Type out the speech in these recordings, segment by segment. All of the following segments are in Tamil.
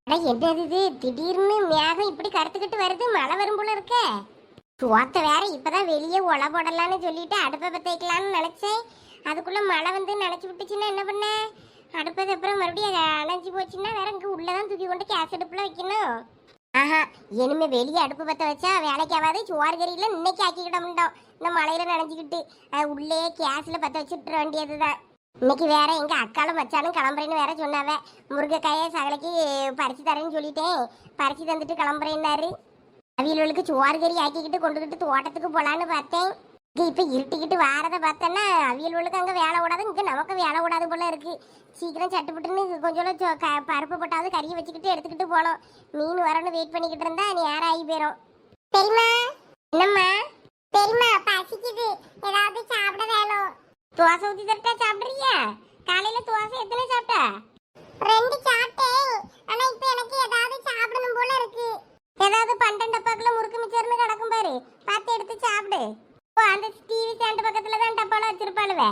அட என்னது இது திடீர்னு மேகம் இப்படி கருத்துக்கிட்டு வருது, மழை வரும் போல இருக்க. சோத்த வேற இப்பதான் வெளியே ஒலை போடலான்னு சொல்லிட்டு அடுப்பை பத்த வைக்கலான்னு நினைச்சேன். அதுக்குள்ள மழை வந்து நினைச்சு விட்டுச்சுன்னா என்ன பண்ண? அடுப்பது அப்புறம் மறுபடியும் அணைஞ்சு போச்சுன்னா வேற இங்க உள்ளதான் தூக்கி கொண்டு கேஸ் அடுப்புல வைக்கணும். ஆஹா, இனிமே வெளியே அடுப்பு பத்த வச்சா வேலைக்கு ஆகாது. சோறு கறியில இன்னைக்கு ஆக்கிக்கிட முடியும். இந்த மழையில நனைஞ்சுக்கிட்டு உள்ளே கேஸ்ல பத்த வச்சுட்டு வேண்டியதுதான். இன்னைக்கு வேற எங்க அக்காலும் மச்சாலும் கிளம்புறேன்னு வேற சொன்னாவ. முருங்கைக்காயை சகலைக்கு பறிச்சு தரேன்னு சொல்லிட்டேன். பறிச்சு தந்துட்டு கிளம்புறேன்னாரு. அவியல்களுக்கு சோறு கறி ஆக்கிக்கிட்டு கொண்டுகிட்டு தோட்டத்துக்கு போலான்னு பார்த்தேன். இப்ப இருட்டிக்கிட்டு வாரதை பார்த்தேன்னா அவியல்களுக்கு அங்க வேலை ஓடாது, இங்க நமக்கு வேலை ஓடாது போல இருக்கு. சீக்கிரம் சட்டுப்பட்டுன்னு கொஞ்சம் பருப்பு போட்டாவது கறியை வச்சுக்கிட்டு எடுத்துக்கிட்டு போனோம். மீன் வரணும்னு வெயிட் பண்ணிக்கிட்டு இருந்தா நேரம் ஆகி போயிடும். பெரியமா, என்னம்மா? பெரியமா, பசிக்குது, ஏதாவது சாப்பிட வேணும். தோசை ஊத்தி தட்டா சாப்பிடுறியா? காலையில தோசை எத்தனை சாப்பிட்ட? 2 சாப்பிட்டேன். ஆனா இப்ப எனக்கு ஏதாவது சாப்பிடணும் போல இருக்கு. ஏதாவது பண்டன் டப்பாக்குள்ள முறுக்கு மிச்சர்னு கிடக்கும் பாரு, பார்த்து எடுத்து சாப்பிடு. ஓ, அந்த டிவி ஸ்டாண்ட் பக்கத்துல தான் டப்பால வச்சிருப்பாளுவே.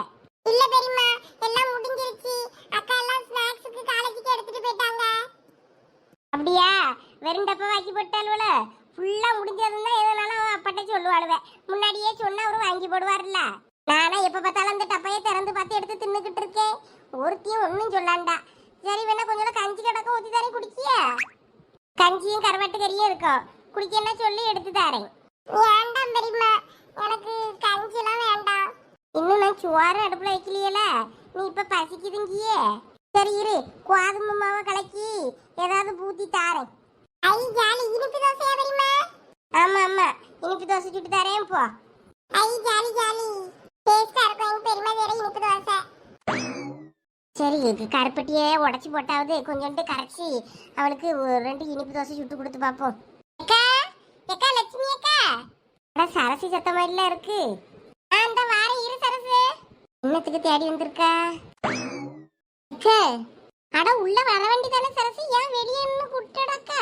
இல்ல பெரியம்மா, எல்லாம் முடிஞ்சிருச்சு. அக்கா எல்லாம் ஸ்நாக்ஸ்க்கு காலேஜுக்கு எடுத்துட்டு போயிட்டாங்க. அப்படியா? வெறும் டப்பா வாக்கி போட்டாளுவல? ஃபுல்லா முடிஞ்சதுன்னா எதனாலும் அப்பாட்ட சொல்லுவாளுவே. முன்னாடியே சொன்னா அவரு வாங்கி போடுவார்ல. நானா எப்ப பார்த்தாலும் அந்த டப்பையை திறந்து பார்த்து எடுத்து தின்னுக்கிட்டு இருக்கேன். ஒருத்தையும் ஒன்னும் சொல்லாண்டா. சரி, வேணா கொஞ்சம் கஞ்சி கிடக்க ஊத்தி தானே குடிக்கிய? கஞ்சியும் கருவாட்டு கறியும் இருக்கும், குடிக்கன்னா சொல்லி எடுத்து தரேன். வேண்டாம் பெரியம்மா, எனக்கு கஞ்சி எல்லாம் வேண்டாம். இன்னும் நான் சோறு அடுப்புல வைக்கலையல, நீ இப்ப பசிக்குதுங்கியே. சரி இரு, கோதுமை மாவை கலக்கி ஏதாவது பூத்தி தாரேன். ஐ ஜாலி, இனிப்பு தோசையா பெரியம்மா? ஆமா ஆமா, இனிப்பு தோசை சுட்டு தரேன் போ. ஐ ஜாலி ஜாலி, டேஸ்டா இருக்கும் எங்க பெரியம்மா வேற இனிப்பு தோசை. சரி, கருப்பட்டியே உடச்சி போட்டாவது கொஞ்சோண்டு கரைச்சி அவளுக்கு 2 இனிப்பு தோசை சுட்டு கொடுத்து பார்ப்போம். அக்கா, அக்கா லட்சுமி அக்கா. அட சரசி சத்தமா இல்ல இருக்கு. அந்த வார இரு சரசு. இன்னத்துக்கு தேடி வந்திருக்கா? அக்கா, அட உள்ள வர வேண்டியதானே சரசு, ஏன் வெளியே நின்னு கூப்பிட்டடக்கா?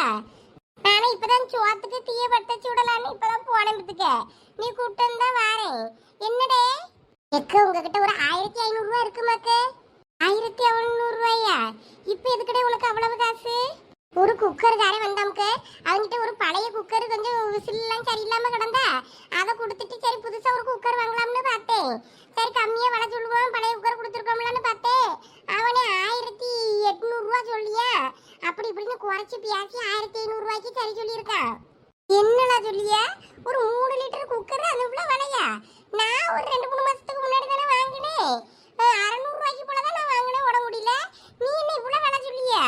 நானே இப்பதான் சோத்துக்கு தீய பட்ட சுடலான்னு இப்பதான் போனதுக்க. நீ கூப்பிட்டு தான் வாரேன். என்னடே எக்கா, உங்ககிட்ட ஒரு 1500 ரூபா இருக்குமாக்கு? 1500 ரூபாயா? இப்ப எதுக்கடே உனக்கு அவ்வளவு காசு? ஒரு குக்கர் தாரே வந்தாமுக்கு. அவங்கிட்ட ஒரு பழைய குக்கர் கொஞ்சம் விசில்லாம் சரியில்லாம கிடந்தா அதை கொடுத்துட்டு சரி புதுசா ஒரு குக்கர் வாங்கலாம்னு பார்த்தேன். சரி கம்மியா விலை சொல்லுவான், பழைய குக்கர் கொடுத்துருக்கோம்லான்னு பார்த்தேன். அவனே 1800 ரூபா சொல்லியா? அப்படி இப்படின்னு குறைச்சி பேசி 1500 ரூபாய்க்கு சரி சொல்லியிருக்கான். என்னடா சொல்லியா? ஒரு 3 லிட்டர் குக்கர் அது இவ்வளவு விலையா? நான் ஒரு 2-3 மாசத்துக்கு முன்னாடி தானே வாங்கினேன். 600 ரூபாய்க்கு போலதான் நான் வாங்கினேன். உட முடியல, நீ என்ன இவ்வளவு விலை சொல்லியா?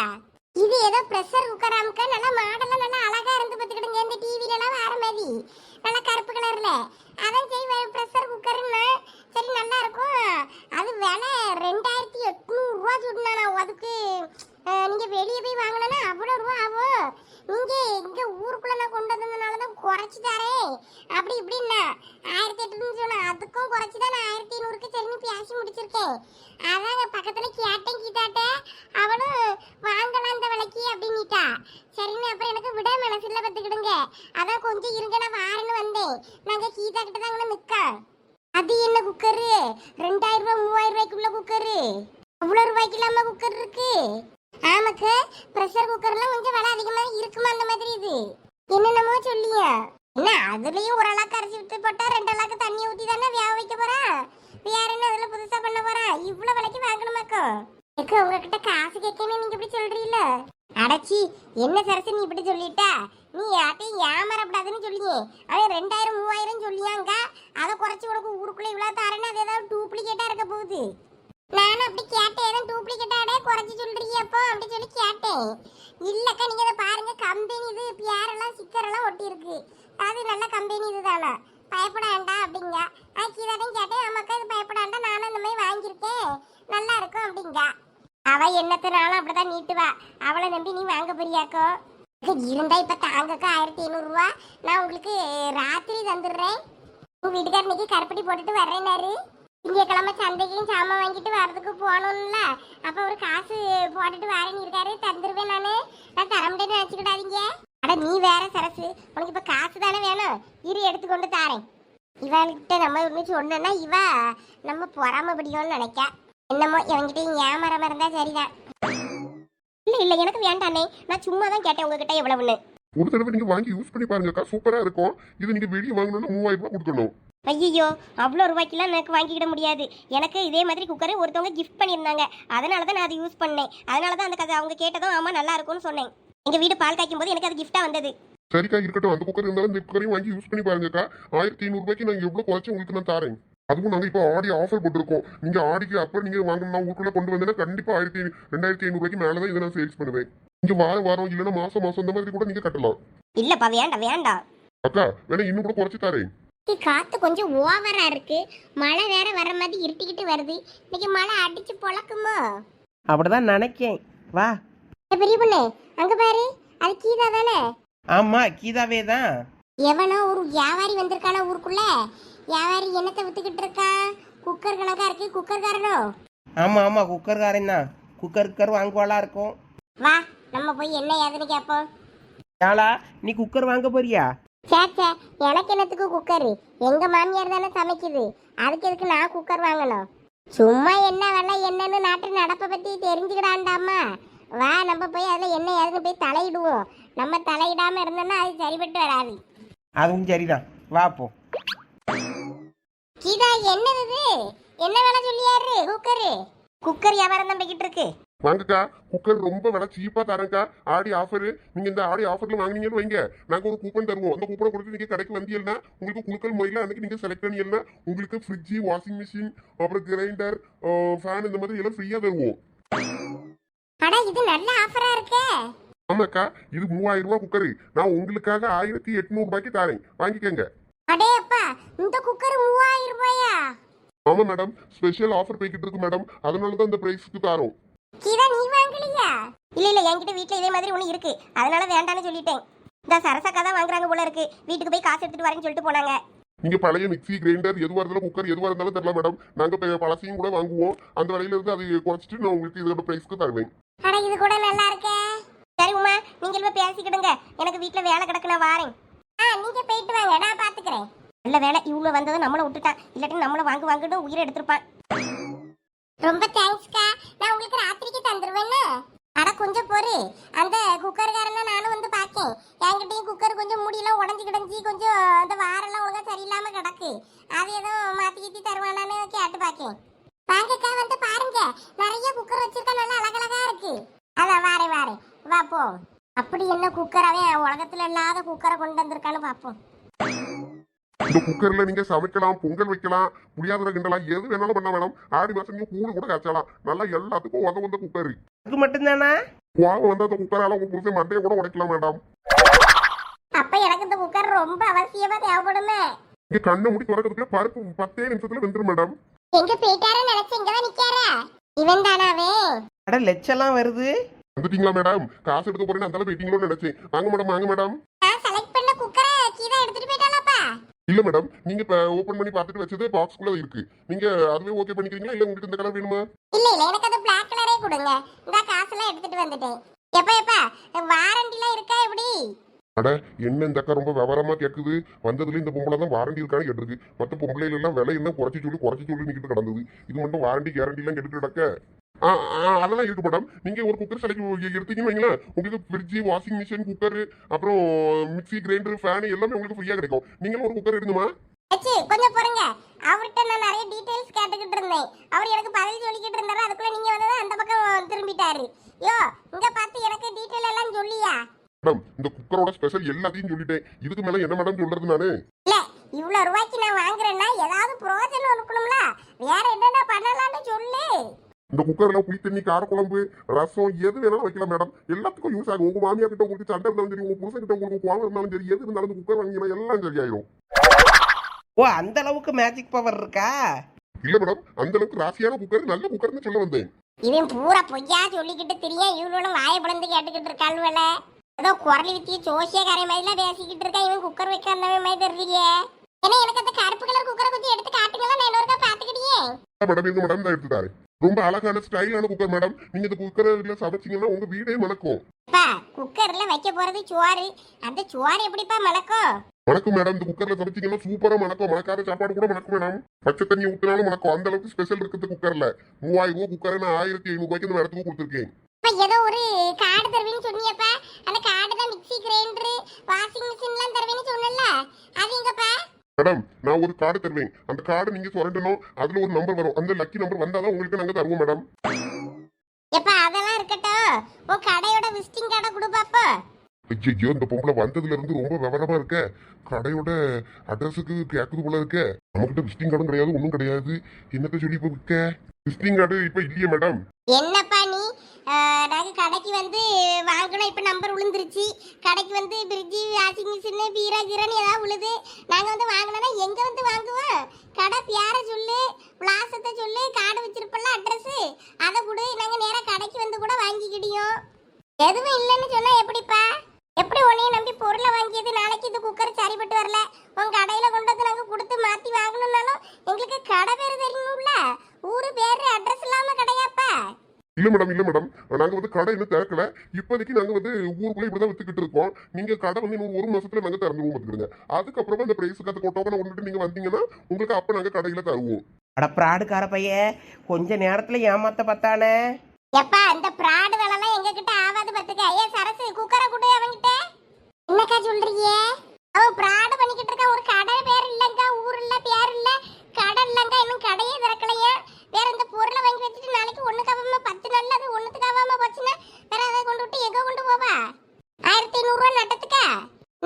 இது ஏதோ பிரஷர் குக்கர் அமுக்க, நல்லா மாடெல்லாம் நல்லா அழகா இருந்து பார்த்துக்கிடுங்க. இந்த டிவில எல்லாம் வர மாதிரி நல்லா கருப்பு கலர்ல. அதான் சரி பிரஷர் குக்கர்னா சரி நல்லா இருக்கும். அது விலை 2800 ரூபா சொன்னானா. அதுக்கு நீங்க வெளியே போய் வாங்கினா அவ்வளோ ரூபா ஆகும். நீங்க இங்க ஊருக்குள்ள நான் கொண்டு வந்ததுனாலதான் குறைச்சி தரேன் அப்படி இப்படின்னா 1800 சொன்னா. அதுக்கும் குறைச்சிதான் நான் 1500க்கு சரின்னு பேசி முடிச்சிருக்கேன். அதான் பக்கத்துல கேட்டேன் கீதாட்ட, அவளும் வாங்கலாம் இந்த விலைக்கு அப்படின்னுட்டா. சரின்னு அப்புறம் எனக்கு விட மனசுல பத்துக்கிடுங்க. அதான் கொஞ்சம் இருங்க நான் வாரேன்னு வந்தேன். நாங்க கீதா கிட்ட தான் அங்கே நிக்கா. அது என்ன குக்கரு? 2000 ரூபாய் 3000 ரூபாய்க்குள்ள குக்கரு? அவ்வளோ ரூபாய்க்கு இல்லாம குக்கர் இருக்கு? ஆமாக்கு, பிரஷர் குக்கர்லாம் கொஞ்சம் விலை அதிகமா இருக்குமா அந்த மாதிரி. இது என்னென்னமோ சொல்லியா? என்ன அதுலயும் ஒரு அளவுக்கு அரைச்சி விட்டு போட்டா 2 அளவுக்கு தண்ணி ஊத்தி தானே வேக வைக்க போறா. வேற என்ன அதுல புதுசா பண்ண போறா? இவ்வளவு விலைக்கு வாங்கணுமாக்கோ? எக்கு உங்ககிட்ட காசு கேட்கணும் நீங்க இப்படி சொல்றீல? அடச்சி, என்ன சரசு நீ இப்படி சொல்லிட்டா? நீ யார்ட்டையும் ஏமாறப்படாதுன்னு சொல்லியே. அவன் 2000 3000 சொல்லியாங்க. அதை குறைச்சி உனக்கு ஊருக்குள்ள இவ்வளவு தாரேன்னு அது ஏதாவது டூப்ளிகேட்டா இருக்க போகுது. நானும் அப்படி கேட்டேன், ஏதாவது டூப்ளிகேட்டாடே குறைச்சி சொல்றீங்க அப்போ அப்படி சொல்லி கேட்டேன். இல்லக்கா, நீங்க அதை பாருங்க, கம்பெனி இது பேரெல்லாம் ஸ்டிக்கரெல்லாம் ஒட்டி இருக்கு. அது நல்ல கம்பெனி இதுதானா, பயப்பட வேண்டாம் அப்படிங்க. கீதாட்டையும் கேட்டேன், ஆமாக்கா இது பயப்பட வேண்டாம், நானும் இந்த மாதிரி வாங்கியிருக்கேன், நல்லா இருக்கும் அப்படிங்க. அவ என்னத்தினாலும் அப்படிதான் நீட்டுவா. அவளை நம்பி நீ வாங்க போறியாக்கோ? இருந்தா இப்ப தாங்கக்கா 1500 ரூபா நான் உங்களுக்கு ராத்திரி தந்துடுறேன். உங்க வீட்டுக்கார இன்னைக்கு கருப்பட்டி போட்டுட்டு வர்றேன்னாரு. திங்கக்கிழமை சந்தைக்கும் சாமான் வாங்கிட்டு வர்றதுக்கு போகணும்ல, அப்ப ஒரு காசு போட்டுட்டு வரேன்னு இருக்காரு. தந்துருவேன் நானு. நான் தர முடியும்னு நினைச்சுக்கிடாதீங்க. அட நீ வேற சரசு, உனக்கு இப்ப காசு தானே வேணும், இரு எடுத்துக்கொண்டு தாரேன். இவன்கிட்ட நம்ம ஒண்ணு சொன்னோன்னா இவ நம்ம பொறாம பிடிக்கும்னு நினைக்க. என்னமோ இவங்கிட்ட ஏமாறாம இருந்தா சரிதான். இல்ல இல்ல எனக்கு வேண்டானே, நான் சும்மா தான் கேட்டேன் உங்ககிட்ட எவ்வளவுன்னு. ஒரு தடவை நீங்க வாங்கி யூஸ் பண்ணி பாருங்கக்கா, சூப்பரா இருக்கும். இது நீங்க வெளியே வாங்கணும்னா 3000 ரூபாய் கொடுக்கணும். ஐயோ, அவ்வளோ ரூபாய்க்குலாம் எனக்கு வாங்கிக்கிட முடியாது. எனக்கு இதே மாதிரி குக்கரை ஒருத்தவங்க கிஃப்ட் பண்ணியிருந்தாங்க, அதனால தான் நான் அதை யூஸ் பண்ணேன். அதனால தான் அந்த கதை அவங்க கேட்டதும் ஆமா நல்லா இருக்கும்னு சொன்னேன். எங்க வீடு பால் காய்க்கும் போது எனக்கு அது கிஃப்டா வந்தது. சரிக்கா, இருக்கட்டும். அந்த குக்கர் இருந்தாலும் இந்த குக்கரையும் வாங்கி யூஸ் பண்ணி பாருங்கக்கா. 1500 ரூபாய்க்கு நாங்க எவ்வளவு குறைச்சு உங்களுக்கு நான் தரேன். அதுவும் நாங்க இப்போ ஆடி ஆஃபர் போட்டிருக்கோம். நீங்க ஆடிக்கு அப்புறம் நீங்க வாங்கணும்னா ஊருக்குள்ள கொண்டு வந்தீங்கன்னா கண்டிப்பா 2500 ரூபாய்க்கு மேலதான் இதை நான் சேல்ஸ் பண்ணுவேன். நீங்க வாரம் வாரம் இல்லைன்னா மாசம் மாசம் இந்த மாதிரி கூட நீங்க கட்டலாம். இல்லப்பா வேண்டாம் வேண்டாம். அக்கா வேணா இன்னும் கூட குறைச்சு தரேன். காத்து கொஞ்சம் ஓவரா இருக்கு, மழை வேற வர மாதிரி இருட்டிக்கிட்டு வருது. இன்னைக்கு மழை அடிச்சு பொழக்குமோ? அப்படிதான் நினைக்கேன். வா. பெரிய பொண்ணு அங்க பாரு, அது கீதா தானே? ஆமா, கீதாவே தான். எவனோ ஒரு வியாபாரி வந்திருக்கானா ஊருக்குள்ள. வியாபாரி என்னத்தை வித்துக்கிட்டு இருக்கா? குக்கர் கணக்கா இருக்கு. குக்கர்காரனோ? ஆமா ஆமா, குக்கர்காரன் தான். குக்கர் வாங்குவாளா இருக்கும். வா நம்ம போய் என்ன ஏதுன்னு கேட்போம். யாழா, நீ குக்கர் வாங்க போறியா? சேச்சே, எனக்கு என்னத்துக்கு குக்கர்? எங்க மாமியார் தானே சமைக்குது, அதுக்கு எதுக்கு நான் குக்கர் வாங்கணும்? சும்மா என்ன வேலை என்னன்னு நாட்டு நடப்பை பத்தி தெரிஞ்சுக்கிடாண்டாமா. வா நம்ம போய் அதில் என்ன ஏதுன்னு போய் தலையிடுவோம். நம்ம தலையிடாம இருந்தோம்னா அது சரிபட்டு வராது. அதுவும் சரிதான், வா போ. கீதா என்னது இது? என்ன வேலை சொல்லியாரு? குக்கர் வியாபாரம் தான் போய்கிட்டு இருக்கு. வாங்கக்கா, குக்கர் ரொம்ப விலை சீப்பா தரேன்க்கா. ஆடி ஆஃபர். நீங்க இந்த ஆடி ஆஃபர்ல வாங்கினீங்கன்னு வைங்க, நாங்க ஒரு கூப்பன் தருவோம். அந்த கூப்பனை கொடுத்து நீங்க கடைக்கு வந்தீங்கன்னா உங்களுக்கு குழுக்கள் முறையில் அன்னைக்கு நீங்க செலக்ட் பண்ணீங்கன்னா உங்களுக்கு ஃப்ரிட்ஜ், வாஷிங் மிஷின், அப்புறம் கிரைண்டர், ஃபேன் இந்த மாதிரி எல்லாம் ஃப்ரீயா தருவோம். அட இது நல்ல ஆஃபரா இருக்கே. ஆமாக்கா, இது 3000 ரூபாய் குக்கர். நான் உங்களுக்காக 1800 ரூபாய்க்கு தரேன், வாங்கிக்கங்க. அடே அப்பா, இந்த குக்கர் 3000 ரூபாயா? ஆமா மேடம், ஸ்பெஷல் ஆஃபர் போய்கிட்டு இருக்கு மேடம், அதனால தான் இந்த பிரைஸ்க்கு தரோம். கீதா நீ வாங்கலையா? இல்ல இல்ல, என்கிட்ட வீட்ல இதே மாதிரி ஒண்ணு இருக்கு, அதனால வேண்டான்னு சொல்லிட்டேன். இந்த சரசக்கா தான் வாங்குறாங்க போல இருக்கு, வீட்டுக்கு போய் காசு எடுத்துட்டு வரேன்னு சொல்லிட்டு போனாங்க. நீங்க பழைய மிக்ஸி, கிரைண்டர் எதுவா இருந்தாலும் குக்கர் எதுவா இருந்தாலும் தெரியல மேடம், நாங்க பழசையும் கூட வாங்குவோம். அந்த விலையில இருந்து அதை குறைச்சிட்டு நான் உங்களுக்கு இதோட பிரைஸ்க்கு தருவேன். அட இது கூட நல்லா இருக்கே. சரி உமா, நீங்க எல்லாம் பேசிக்கிடுங்க, எனக்கு வீட்ல வேலை கிடக்கு, நான் வாரேன். நீங்க போயிட்டு வாங்க, நான் பாத்துக்கிறேன். நல்ல வேலை இவ்வளவு வந்ததும் நம்மள விட்டுட்டான், இல்லாட்டி நம்மள வாங்கிட்டு உயிரை எடுத்திருப்பான். ரொம்ப தேங்க்ஸ்க்கா, நான் உங்களுக்கு ராத்திரிக்கு தந்துருவேன்னு. அட கொஞ்சம் பொறு, அந்த குக்கர்காரனை நானும் வந்து பார்க்கேன். என்கிட்டயும் குக்கர் கொஞ்சம் முடியெல்லாம் உடஞ்சி கிடஞ்சி கொஞ்சம் அந்த வாரெல்லாம் ஒழுங்கா சரியில்லாம கிடக்கு. அது ஏதோ மாத்தி கீத்தி தருவானான்னு கேட்டு பார்க்கேன். வாங்கக்கா வந்து பாருங்க, நிறைய குக்கர் வச்சிருக்கா, நல்லா அழகழகா இருக்கு. அதான் வாரேன், வா போ. அப்படி என்ன குக்கராவே உலகத்துல இல்லாத குக்கரை கொண்டு வந்திருக்கான்னு பார்ப்போம். இந்த குக்கர்ல நீங்க சமைக்கலாம், பொங்கல் வைக்கலாம், புளியாதுரை கிண்டலாம், எது வேணாலும் பண்ண வேணும். ஆடி மாசம் நீங்க கூழ் கூட காய்ச்சலாம். நல்லா எல்லாத்துக்கும் வந்த குக்கர். அது மட்டும்தானா? வாங்க வந்த அந்த குக்கரால உங்க புருஷன் மண்டையை கூட உடைக்கலாம் மேடம். அப்ப எனக்கு இந்த குக்கர் ரொம்ப அவசியமா தேவைப்படுமே. இங்க கண்ணை மூடி திறக்கிறதுக்குள்ள பருப்பு 10 நிமிஷத்துல வெந்துரும் மேடம். எங்க போயிட்டாரு நினைச்சு இங்கதான் நிக்காரா? இவன் தானாவே? அட லட்சம்லாம் வருது. வந்துட்டீங்களா மேடம்? காசு எடுக்க போறேன்னு அந்த போயிட்டீங்களோன்னு நினைச்சேன். வாங்க மேடம். நான் செலக்ட் பண்ண குக்கரை கீதா எடுத்துட்டு போயிட்டாளாப்பா? இல்ல மேடம், நீங்க இப்ப ஓபன் பண்ணி பார்த்துட்டு வச்சது பாக்ஸ்க்குள்ள இருக்கு. நீங்க அதுவே ஓகே பண்ணிக்கிறீங்களா, இல்ல உங்களுக்கு இந்த கலர் வேணுமா? இல்ல எனக்கு அது Black கலரே கொடுங்க. இந்த காசுலாம் எடுத்துட்டு வந்துட்டேன். எப்பா வாரண்டிலாம் இருக்கா எப்படி? அட என்ன இந்த அக்கா ரொம்ப விவரமா கேக்குது. வந்ததுல இந்த பொம்பளை தான் வாரண்டி இருக்கான்னு கேட்டிருக்கு. மற்ற பொம்பளைல எல்லாம் விலை என்ன குறைச்சி சொல்லி நிக்கிட்டு கிடந்தது. இது மட்டும் வாரண்டி கேரண்டி எல்லாம் கேட்டுட்டு கிடக்க. அதெல்லாம் இருக்கு மேடம். நீங்க ஒரு குக்கர் செலக்ட் எடுத்தீங்கன்னு வைங்களேன், உங்களுக்கு ஃப்ரிட்ஜ், வாஷிங் மிஷின், குக்கர், அப்புறம் மிக்ஸி, கிரைண்டர், ஃபேன் எல்லாமே உங்களுக்கு ஃப்ரீயா கிடைக்கும். நீங்களும் ஒரு குக்கர் எடுங்கம்மா. கொஞ்சம் பொறுங்க, அவர்கிட்ட நான் நிறைய டீடைல்ஸ் கேட்டுக்கிட்டு இருந்தேன். அவர் எனக்கு பதில் சொல்லிக்கிட்டு இருந்தாரு, அதுக்குள்ள நீங்க வந்து அந்த பக்கம் திரும்பிட்டாரு. யோ இங்க பார்த்து எனக்கு டீடைல் எல்லாம் சொல்லியா? மேடம், இந்த குக்கரோட ஸ்பெஷல் எல்லாத்தையும் சொல்லிட்டேன். இதுக்கு மேல என்ன மேடம் சொல்றது நானு? இல்ல இவ்வளவு ரூபாய்க்கு நான் வாங்குறேன்னா ஏதாவது பிரயோஜனம் இருக்கணும்ல, வேற என்னென்ன பண்ணலாம்னு சொல்லு. இந்த குக்கர்ல புளி தண்ணி, காரக்குழம்பு, ரசம் எது வேணாலும் வைக்கலாம் மேடம். எல்லாத்துக்கும் யூஸ் ஆகும். உங்க மாமியா கிட்ட உங்களுக்கு சண்டை இருந்தாலும் சரி, உங்க புருஷன் கிட்ட உங்களுக்கு கோவம் இருந்தாலும் சரி, எது இருந்தாலும் இந்த குக்கர் வாங்கினா எல்லாம் சரியாயிரும். ஓ, அந்த அளவுக்கு மேஜிக் பவர் இருக்கா? இல்ல மேடம், அந்த அளவுக்கு ராசியான குக்கர், நல்ல குக்கர்னு சொல்ல வந்தேன். இவன் பூரா பொய்யா சொல்லிக்கிட்டு தெரியும். இவளோட வாயை பிளந்து கேட்டுக்கிட்டு இருக்காள்வல. ஏதோ குரல் வித்திய ஜோசியக்காரை மாதிரிலாம் பேசிக்கிட்டு இருக்கா. இவன் குக்கர் வைக்க அந்த மாதிரி தெரியலையே. ஏன்னா எனக்கு அந்த கருப்பு கலர் குக்கரை கொஞ்சம் எடுத்து காட்டுங்களா, நான் இன்னொருக்கா பாத்துக்கிட்டியே. மேடம் இந்த மேடம் தான் எடுத்துட்டாரு. ரொம்ப அழகான ஸ்டைலான குக்கர் மேடம். நீங்க இந்த குக்கர்ல சமைச்சீங்கன்னா உங்க வீடே மணக்கும். குக்கர்ல வைக்க போறது சோறு, அந்த சோறு எப்படிப்பா மணக்கும்? மணக்கும் மேடம். இந்த குக்கர்ல சமைச்சீங்கன்னா சூப்பரா மணக்கும். மணக்காத சாப்பாடு கூட மணக்கும் மேடம். பச்சை தண்ணி ஊத்தினாலும் மணக்கும். அந்த அளவுக்கு ஸ்பெஷல் இருக்குது குக்கர்ல. 3000 ரூபாய் குக்கரை நான் 1500 ரூபாய்க்கு இந்த இடத்துக்கு கொடுத்துருக்கேன். அப்ப ஏதோ ஒரு கார்டு தருவேன்னு சொன்னியப்பா, அந்த கார்டு தான் மிக்ஸி கிரைண்டர் வாஷிங் மிஷின்லாம் தருவேன்னு சொன்னல, அது எங்கப்பா? மேடம் நான் ஒரு கார்டு தருவேன், அந்த கார்டு நீங்க சுரண்டணும், அதுல ஒரு நம்பர் வரும், அந்த லக்கி நம்பர் வந்தாதான் உங்களுக்கு நாங்க தருவோம் மேடம். எப்பா அதெல்லாம் இருக்கட்டும், உன் கடையோட விசிட்டிங் கார்டை கொடு பாப்பா. ஐயோ இந்த பொம்பளை வந்ததுல இருந்து ரொம்ப விவரமா இருக்க, கடையோட அட்ரஸுக்கு கேக்குது போல இருக்க. நம்மகிட்ட விசிட்டிங் கார்டும் கிடையாது, ஒன்றும் கிடையாது, என்னத்த சொல்லி இப்ப விற்க? விசிட்டிங் கார்டு இப்ப இல்லையே மேடம். என்னப்பா நீ, நாங்க கடைக்கு வந்து வாங்கணும், இப்ப நம்பர் விழுந்துருச்சு, கடைக்கு வந்து பிரிட்ஜி வாஷிங் மிஷின் பீரா கீரான்னு ஏதாவது விழுது, நாங்க வந்து வாங்கினோன்னா எங்க வந்து வாங்குவோம்? கடை பேரை சொல்லு, விலாசத்தை சொல்லு, கார்டு வச்சிருப்பல அட்ரஸ், அதை கொடு, நாங்க நேரா கடைக்கு வந்து கூட வாங்கிக்கிடியோம். எதுவும் இல்லைன்னு சொன்னா எப்படிப்பா? எப்படி உன்னைய நம்பி பொருளை வாங்கியது, நாளைக்கு இது குக்கர் சரிப்பட்டு வரல, உன் கடையில கொண்டு வந்து நாங்க கொடுத்து மாத்தி வாங்கணும்னாலும் எங்களுக்கு கடை பேரு தெரியணும்ல, ஊரு பேரு அட்ரஸ் இல்லாம கடையாப்பா? இல்ல மேடம் இல்ல மேடம், நாங்க வந்து கடை இன்னும் திறக்கல, இப்போதைக்கு நாங்க வந்து ஊருக்குள்ள இப்படிதான் வித்துக்கிட்டு இருக்கோம். நீங்க கடை வந்து இன்னும் ஒரு மாசத்துல நாங்க திறந்துருவோம் பாத்துக்கிடுங்க. அதுக்கப்புறமா அந்த பிரைஸுக்கு அந்த டோக்கனை கொண்டுட்டு நீங்க வந்தீங்கன்னா உங்களுக்கு அப்ப நாங்க கடையில தருவோம். அட பிராடுக்கார பையன் கொஞ்ச நேரத்துல ஏமாத்த பார்த்தானே. எப்பா அந்த பிராடு வேலைலாம் எங்க கிட்ட ஆவாது பாத்துக்க. ஏ சரசு குக்கரை கொடு அவன்கிட்ட. என்னக்கா சொல்றீங்க? அவன் பிராடு பண்ணிக்கிட்டு இருக்கான். ஒரு கடை பேர் இல்லங்க, ஊர் இல்ல, பேர் இல்ல, கடை இல்லங்க, இன்னும் கடையே திறக்கலையா. வேற இந்த பொருளை வாங்கி வச்சுட்டு நாளைக்கு ஒண்ணுக்காவாம 10 நாள்ல அது ஒண்ணுத்துக்காவாம போச்சுன்னா வேற அதை கொண்டு விட்டு எங்க கொண்டு போவா? 1500 ரூபாய் நட்டத்துக்கா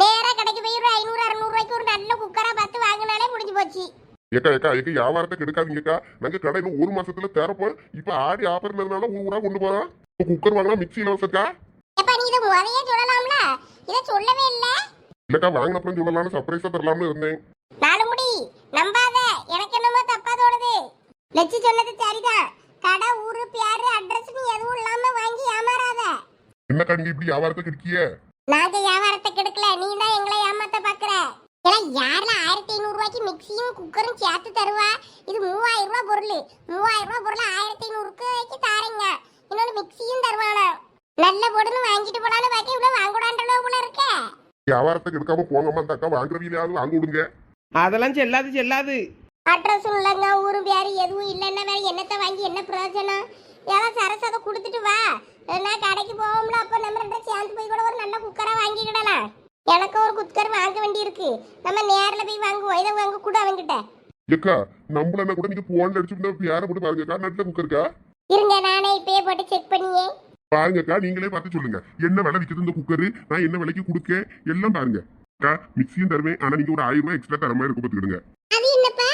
நேரா கடைக்கு போய் ஒரு 500 600 ரூபாய்க்கு ஒரு நல்ல குக்கரா பார்த்து வாங்கினாலே முடிஞ்சு போச்சு. ஏக்கா ஏக்கா ஏக்கா வியாபாரத்தை கெடுக்காதீங்கக்கா, நாங்க கடை இன்னும் ஒரு மாசத்துல திறப்போம். இப்ப ஆடி ஆஃபர் இருந்ததுனால ஊரா கொண்டு போறோம். குக்கர் வாங்கினா மிக்ஸி இலவசக்கா. எப்பா நீ இதை முறையே சொல்லலாம்ல, இதை சொல்லவே இல்லை. இல்லக்கா வாங்கினப்பறம் சொல்லலாம்னு சர்ப்ரைஸா தரலாம்னு இருந்தேன். நாலு முடி நம்பாத, எனக்கு என்னமோ தப்பா தோணுது. லட்சி சொன்னது சரிதான், கடை ஊரு பேரு அட்ரஸ் நீ எதுவும் இல்லாம வாங்கி ஏமாறாத. என்னக்கா நீங்க இப்படி வியாபாரத்தை கெடுக்கிய? நாங்க வியாபாரத்தை கெடுக்கல, நீ தான் எங்களை ஏமாத்த பாக்குற. ஏன்னா யாருல 1500 ரூபாய்க்கு மிக்சியும் குக்கரும் சேர்த்து தருவா? இது 3000 ரூபாய் பொருள், 3000 ரூபாய் பொருள் 1500 தாரீங்க, இன்னொன்னு மிக்சியும் தருவானா? நல்ல பொருள் வாங்கிட்டு போலான்னு பாக்கி இவ்வளவு வாங்கக்கூடாதுன்ற போல இருக்க. வியாபாரத்தை கெடுக்காம போங்கம்மா, அந்த அக்கா வாங்குறவங்களையாவது வாங்க விடுங்க. அதெல்லாம் செல்லாது செல்லாது. அட்ரஸும் இல்லைங்க, ஊரும் பேரு எதுவும் இல்லைன்னா வேற என்னத்தை வாங்கி என்ன பிரயோஜனம்? ஏதாவது சரசு அதை கொடுத்துட்டு வா, நான் கடைக்கு போவோம்ல, அப்போ நம்ம 2 சேர்ந்து போய் கூட ஒரு நல்ல குக்கரா வாங்கிக்கிடலாம். எனக்கு ஒரு குக்கர் வாங்க வேண்டி இருக்கு, நம்ம நேரில் போய் வாங்குவோம். இதை வாங்க கூட அவங்கிட்ட. ஏக்கா நம்மள என்ன கூட நீங்க போன்ல அடிச்சுட்டு பேரை போட்டு பாருங்கக்கா, நல்ல குக்கருக்கா. இருங்க நானே இப்பயே போட்டு செக் பண்ணியே பாருங்கக்கா, நீங்களே பார்த்து சொல்லுங்க என்ன விலை விற்கிறது இந்த குக்கரு, நான் என்ன விலைக்கு கொடுக்க எல்லாம் பாருங்க. அக்கா மிக்சியும் தருவேன், ஆனா நீங்க ஒரு 1000 ரூபாய் எக்ஸ்ட்ரா தர மாதிரி இருக்கும் பாத்துக்கிடுங்க. அது என்னப்பா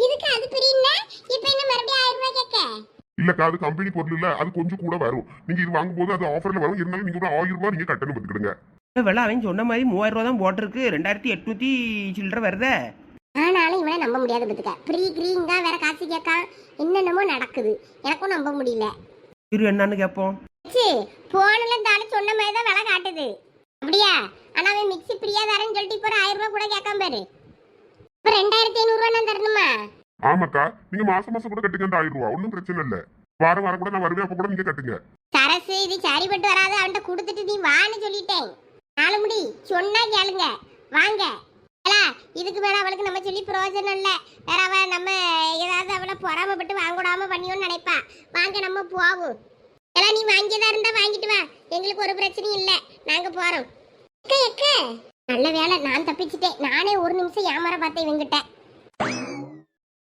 இதுக்கு அது பிரின்னா இப்போ என்ன மறுபடியும் 1000 ரூபாய் கேட்க? இல்லக்கா அது கம்பெனி பொருள் இல்ல, அது கொஞ்சம் கூட வரும். நீங்க இது வாங்கும் போது அது ஆஃபர்ல வரும், இருந்தாலும் நீங்க ஒரு 1000 ரூபாய் நீங்க கட்டணும் பாத்துக்கிடுங்க. விலை அவன் சொன்ன மாதிரி 3000 ரூபா தான் போட்டிருக்கு, 2800 சில்லற வருதே. ஆனாலும் இவனை நம்ப முடியாது பத்துக்க. ப்ரீ கிரீன் தான் வேற காசு கேட்கான், என்னென்னமோ நடக்குது, எனக்கும் நம்ப முடியல. இரு என்னன்னு கேட்போம். போன்ல இருந்தாலும் சொன்ன மாதிரி தான் விலை காட்டுது. அப்படியா? ஆனா அவன் மிக்ஸி பிரியா தரேன்னு சொல்லிட்டு இப்போ 1000 ரூபாய் கூட கேட்காம பாரு. இப்போ 2500 ரூபாய் நான் தரணுமா? ஆமாக்கா நீங்க மாசம் மாசம் கூட கட்டுங்க அந்த 1000 ரூபாய், ஒன்றும் பிரச்சனை இல்ல. வாரம் வாரம் கூட நான் வருவேன், அப்ப கூட நீங்க கட்டுங்க. சரசு இது சரிப்பட்டு வராது, அவன்கிட்ட கொடுத்துட்டு நீ வான்னு சொல்லிட்டேன். நாலு முடி சொன்னா கேளுங்க, வாங்க. இதுக்கு மேல அவளுக்கு நம்ம சொல்லி பிரயோஜனம் இல்ல. வேற அவ நம்ம ஏதாவது அவளை பொறாமப்பட்டு வாங்கிடாம பண்ணியோன்னு நினைப்பா. வாங்க நம்ம போவோம். எல்லாம் நீ வாங்கியதா இருந்தா வாங்கிட்டு வா, எங்களுக்கு ஒரு பிரச்சனையும் இல்ல, நாங்க போறோம். நல்ல வேலை நான் தப்பிச்சுட்டேன், நானே ஒரு நிமிஷம் ஏமாற பார்த்தேன் இவங்கிட்ட.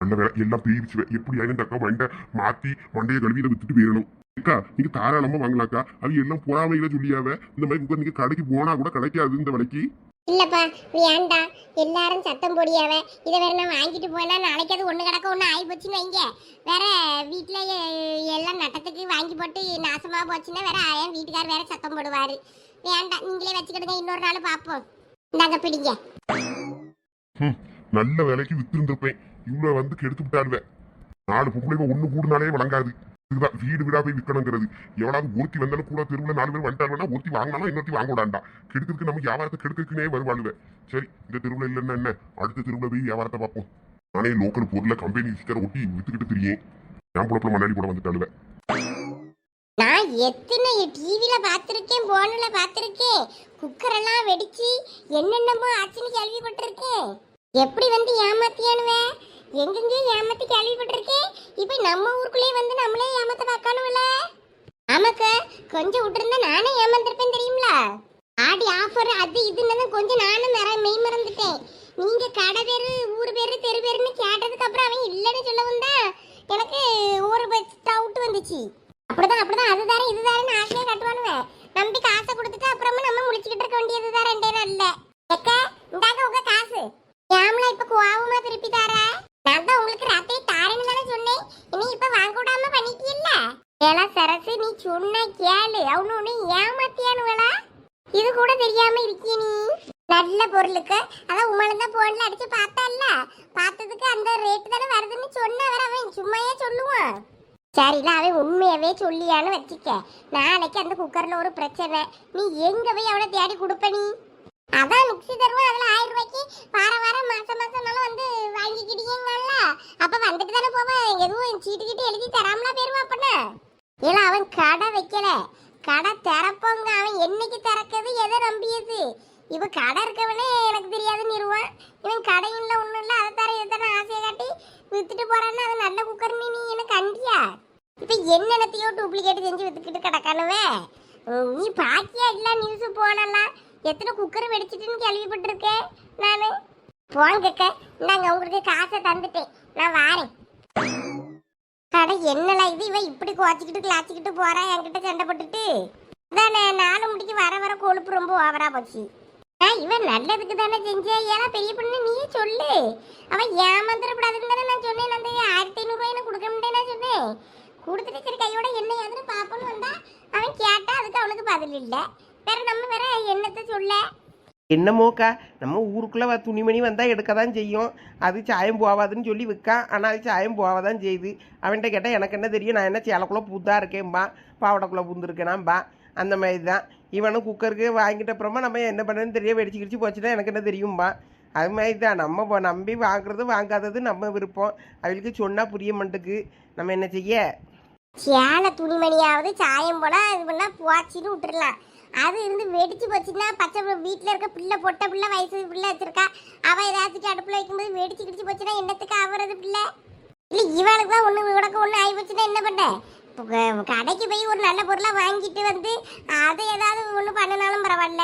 நல்ல வேலை எல்லாம் பேரிச்சு, எப்படி ஆயிரம் தக்கா மண்டை மாத்தி மண்டையை கழுவி இதை வித்துட்டு போயிடணும். அக்கா நீங்க தாராளமா வாங்கலாக்கா, அது எல்லாம் பொறாமையில சொல்லியாவ. இந்த மாதிரி குக்கர் நீங்க கடைக்கு போனா கூட கிடைக்காது இந்த விலைக்கு. இல்லப்பா வேண்டாம், எல்லாரும் சத்தம் போடியாவ. இதை வேற நான் வாங்கிட்டு போனா நாளைக்கு அது ஒண்ணு கிடக்க ஒண்ணு ஆகி போச்சுன்னு வைங்க, வேற வீட்டுல எல்லாம் நட்டத்துக்கு வாங்கி போட்டு நாசமா போச்சுன்னா வேற என் வீட்டுக்கார் வேற சத்தம் போடுவாரு. வேண்டாம், நீங்களே வச்சுக்கிடுங்க, இன்னொரு நாள் பார்ப்போம். இந்தாங்க பிடிங்க. நல்ல வேலைக்கு வித்து இருந்திருப்பேன், இவ்வளவு வந்து கெடுத்து விட்டாருவேன். 4 பொம்பளை ஒண்ணு கூடுனாலே வழங்காது. இதுதான் வீடு வீடா போய் விற்கணுங்கிறது. எவனாவது ஒருத்தி வந்தாலும் கூட தெருவில் 4 பேர் வந்துட்டாங்கன்னா ஒருத்தி வாங்கினாலும் இன்னொருத்தி வாங்க விடாண்டா. கெடுக்கிறதுக்கு நம்ம வியாபாரத்தை கெடுக்கிறதுக்குனே வருவாளுவேன். சரி இந்த தெருவில் இல்லைன்னா என்ன, அடுத்த தெருவில் போய் வியாபாரத்தை பார்ப்போம். நானே லோக்கல் பொருளை கம்பெனி ஸ்டிக்கரை ஒட்டி வித்துக்கிட்டு தெரியும். என் புலப்புல மண்ணாடி கூட வந்துட்டாளுவேன். நான் எத்தனை டிவில பார்த்திருக்கேன், போன்ல பார்த்திருக்கேன், குக்கர் எல்லாம் வெடிச்சு என்னென்னமோ ஆச்சுன்னு கேள்விப்பட்டிருக்கேன். எப்படி வந்து ஏமாத்தியானுவே, எங்கெங்கேயும் ஏமாத்தி கேள்விப்பட்டிருக்கேன். இப்ப நம்ம ஊருக்குள்ளே வந்து நம்மளே ஏமாத்த பார்க்கணும்ல. ஆமாக்க கொஞ்சம் விட்டுருந்தா நானே ஏமாந்துருப்பேன் தெரியுங்களா? ஆடி ஆஃபர் அது இதுன்னு கொஞ்சம் நானும் மெய் மறந்துட்டேன். நீங்க கடை பேரு ஊர் பேரு தெரு பேருன்னு கேட்டதுக்கு அப்புறம் அவன் இல்லைன்னு சொல்லவும் தான் எனக்கு ஒரு டவுட் வந்துச்சு. அப்படிதான் அது தாரே இது தாரேன்னு ஆசையா கட்டுவானுவேன். நம்பி காசை கொடுத்துட்டு அப்புறமா நம்ம முடிச்சுக்கிட்டு இருக்க வேண்டியது தான் 2 நாள் இல்ல. எக்க இந்தாங்க உங்க காசு. ஏம்ல இப்ப கோவமா திருப்பி தாரா? நான் தான் உங்களுக்கு ராத்திரி தாரேன்னு தானே சொன்னேன். இனி இப்ப வாங்க விடாம பண்ணிட்டீல்ல. ஏலா சரசு நீ சொன்ன கேளு. அவனு ஏமாத்தியானுங்களா? இது கூட தெரியாம இருக்கிய நீ. நல்ல பொருளுக்கு அதான் உமாலதான் போன்ல அடிச்சு பார்த்தல்ல, பார்த்ததுக்கு அந்த ரேட் தானே வருதுன்னு சொன்ன வர அவன் சும்மையே சொல்லுவான். சரில அவன் உண்மையாவே சொல்லியான்னு வச்சுக்க. நாளைக்கு அந்த குக்கர்ல ஒரு பிரச்சனை, நீ எங்க போய் அவளை தேடி கொடுப்ப நீ? அதான் மிக்சி தருவோம், அதுல 1000 ரூபாய்க்கு வாரம் மாசம்னாலும் வந்து வாங்கிக்கிட்டீங்கல்ல. அப்ப வந்துட்டு தானே போவேன். எதுவும் சீட்டு எழுதி தராமலா போயிருவான். அப்பனா இல்ல அவன் கடை வைக்கல, கடை திறப்போங்க. அவன் என்னைக்கு திறக்கிறது எதை நம்பியது? இவ கடை இருக்கவனே எனக்கு தெரியாதுன்னு இருவான். இவன் கடையும் இல்லை ஒன்றும் இல்லை, அதை தர இதை தர ஆசையை காட்டி வித்துட்டு போறான்னு அது நல்ல குக்கர் நீ எனக்கு கண்டியா? இப்ப என்னென்னத்தையோ டூப்ளிகேட் செஞ்சு வித்துக்கிட்டு கிடக்கானுவே. நீ பாக்கியா இல்ல நியூஸ் போனலாம் எத்தனை குக்கர் வெடிச்சிட்டுன்னு கேள்விப்பட்டிருக்கேன் நானு. போங்கக்க இந்தாங்க உங்களுக்கு காசை தந்துட்டேன், நான் வாரேன். கடை என்னலாம் இது? இவன் இப்படி குவாச்சிக்கிட்டு கிளாச்சிக்கிட்டு போறா என்கிட்ட சண்டை போட்டுட்டு. அதானே 4 மணிக்கு வர கொழுப்பு ரொம்ப ஓவரா போச்சு. இவன் நல்லதுக்கு தானே செஞ்சா? ஏன்னா பெரிய பொண்ணு நீயே சொல்லு. அவன் ஏமாந்துடக்கூடாதுன்னு தானே நான் சொன்னேன். அந்த 1500 ரூபாய் எனக்கு கொடுக்க முடியும் நான் சொன்னேன். கொடுத்துட்டு சரி கையோட என்ன யாதுன்னு பாப்போன்னு வந்தா அவன் கேட்டா அதுக்கு அவனுக்கு பதில் இல்லை. வேற நம்ம வேற என்னத்தை சொல்ல? என்னமோக்கா நம்ம ஊருக்குள்ளே துணிமணி வந்தால் எடுக்க தான் செய்யும். அது சாயம் போவாதுன்னு சொல்லி விற்கான். ஆனால் அது சாயம் போவாதான் செய்யுது. அவன்கிட்ட கேட்டால் எனக்கு என்ன தெரியும், நான் என்ன சேலைக்குள்ளே பூத்தாக இருக்கேன்பா, பாவடைக்குள்ளே பூந்துருக்கேனாம்பா. அந்த மாதிரி தான் இவனும் குக்கருக்கு வாங்கிட்ட அப்புறமா நம்ம என்ன பண்ணுறதுன்னு தெரிய வெடிச்சு கிடிச்சு போச்சுன்னா எனக்கு என்ன தெரியும்பா. அது மாதிரி தான் நம்ம நம்பி வாங்குறது வாங்காதது நம்ம விருப்பம். அவளுக்கு சொன்னால் புரிய மாட்டுக்கு, நம்ம என்ன செய்ய? சேலை துணிமணியாவது சாயம் போல இது பண்ணா போச்சின்னு விட்டுறலாம். அது இருந்து வெடிச்சு போச்சுன்னா பச்சை வீட்டில் இருக்க பிள்ளை பொட்டை பிள்ளை வயசு பிள்ளை வச்சிருக்கா, அவள் ஏதாச்சும் அடுப்பில் வைக்கும்போது வெடிச்சு கிடிச்சு போச்சுன்னா என்னத்துக்கு ஆகுறது பிள்ளை? இல்லை இவளுக்கு தான் ஒன்று உனக்கு ஒன்று ஆகி போச்சுன்னா என்ன பண்ண? கடைக்கு போய் ஒரு நல்ல பொருளாக வாங்கிட்டு வந்து அதை ஏதாவது ஒன்று பண்ணினாலும் பரவாயில்ல.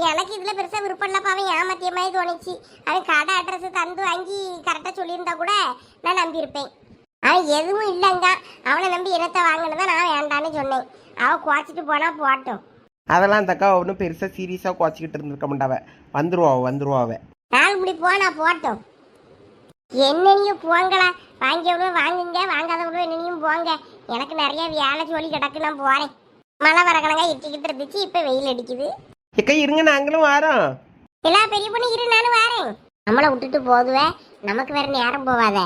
எனக்கு இதில் பெருசாக விருப்பம் இல்லைப்பா. அவன் ஏமாத்திய மாதிரி தோணிச்சு. அவன் கடை அட்ரஸ் தந்து வாங்கி கரெக்டாக சொல்லியிருந்தா கூட நான் நம்பியிருப்பேன். அவன் எதுவும் இல்லைங்க, அவனை நம்பி இனத்தை வாங்கினதான் நான் வேண்டான்னு சொன்னேன். அவன் குறைச்சிட்டு போனால் போட்டோம். அதெல்லாம் அந்த அக்கா ஒன்றும் பெருசாக சீரியஸாக குறைச்சிக்கிட்டு இருந்திருக்க மாட்டாவ. வந்துருவாவ 4 மணி போனா போட்டோம். என்னனையும் போங்களா, வாங்கியவனும் வாங்குங்க, வாங்காதவனும் என்னனையும் போங்க. எனக்கு நிறைய வேலை சொல்லி கிடக்கு, நான் போறேன். மழை வரக்கணங்க இட்டிக்கிட்டு இருந்துச்சு, இப்ப வெயில் அடிக்குது. எக்கா இருங்க, நாங்களும் வரோம். எல்லா பெரிய பொண்ணு இரு, நானும் வரேன். நம்மளை விட்டுட்டு போதுவே, நமக்கு வேற நேரம் போவாத.